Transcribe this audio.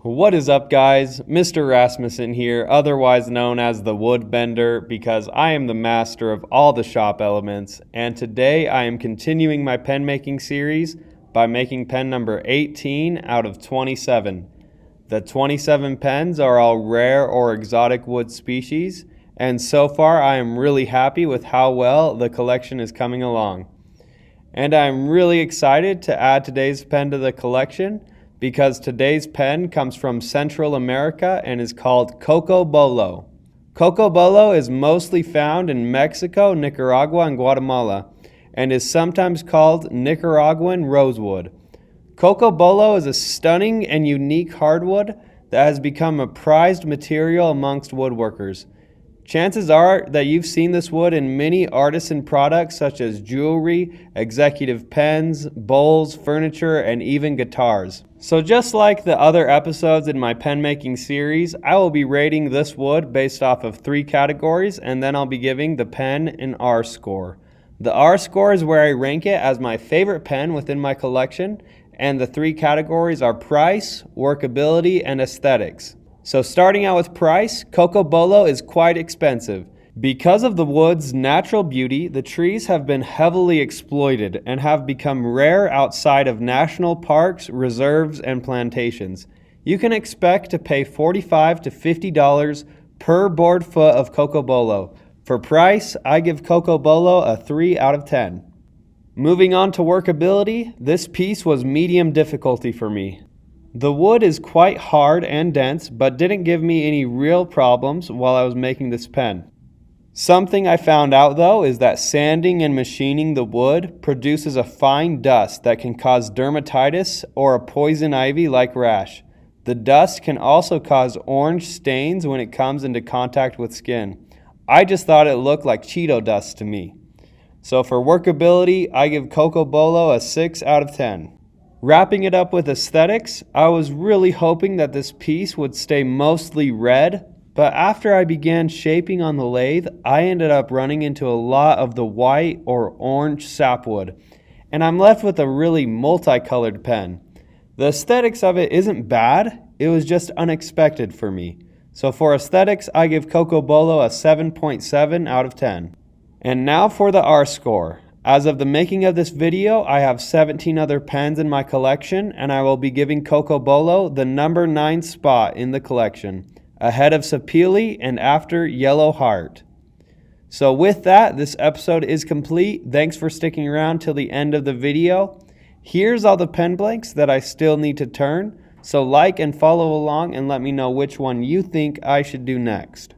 What is up, guys? Mr. Rasmussen here, otherwise known as the Woodbender, because I am the master of all the shop elements, and today I am continuing my pen making series by making pen number 18 out of 27. The 27 pens are all rare or exotic wood species, and so far I am really happy with how well the collection is coming along. And I'm really excited to add today's pen to the collection because today's pen comes from Central America and is called Cocobolo. Cocobolo is mostly found in Mexico, Nicaragua, and Guatemala, and is sometimes called Nicaraguan rosewood. Cocobolo is a stunning and unique hardwood that has become a prized material amongst woodworkers. Chances are that you've seen this wood in many artisan products such as jewelry, executive pens, bowls, furniture, and even guitars. So just like the other episodes in my pen making series, I will be rating this wood based off of 3 categories, and then I'll be giving the pen an R score. The R score is where I rank it as my favorite pen within my collection, and the 3 categories are price, workability, and aesthetics. So starting out with price, Cocobolo is quite expensive. Because of the wood's natural beauty, the trees have been heavily exploited and have become rare outside of national parks, reserves, and plantations. You can expect to pay $45 to $50 per board foot of Cocobolo. For price, I give Cocobolo a 3 out of 10. Moving on to workability, this piece was medium difficulty for me. The wood is quite hard and dense, but didn't give me any real problems while I was making this pen. Something I found out though is that sanding and machining the wood produces a fine dust that can cause dermatitis or a poison ivy-like rash. The dust can also cause orange stains when it comes into contact with skin. I just thought it looked like Cheeto dust to me. So for workability, I give Cocobolo a 6 out of 10. Wrapping it up with aesthetics, I was really hoping that this piece would stay mostly red, but after I began shaping on the lathe, I ended up running into a lot of the white or orange sapwood, and I'm left with a really multicolored pen. The aesthetics of it isn't bad, it was just unexpected for me. So for aesthetics, I give Cocobolo a 7.7 out of 10. And now for the R score. As of the making of this video, I have 17 other pens in my collection, and I will be giving Cocobolo the number 9 spot in the collection, ahead of Sapili and after Yellow Heart. So with that, this episode is complete. Thanks for sticking around till the end of the video. Here's all the pen blanks that I still need to turn, so like and follow along and let me know which one you think I should do next.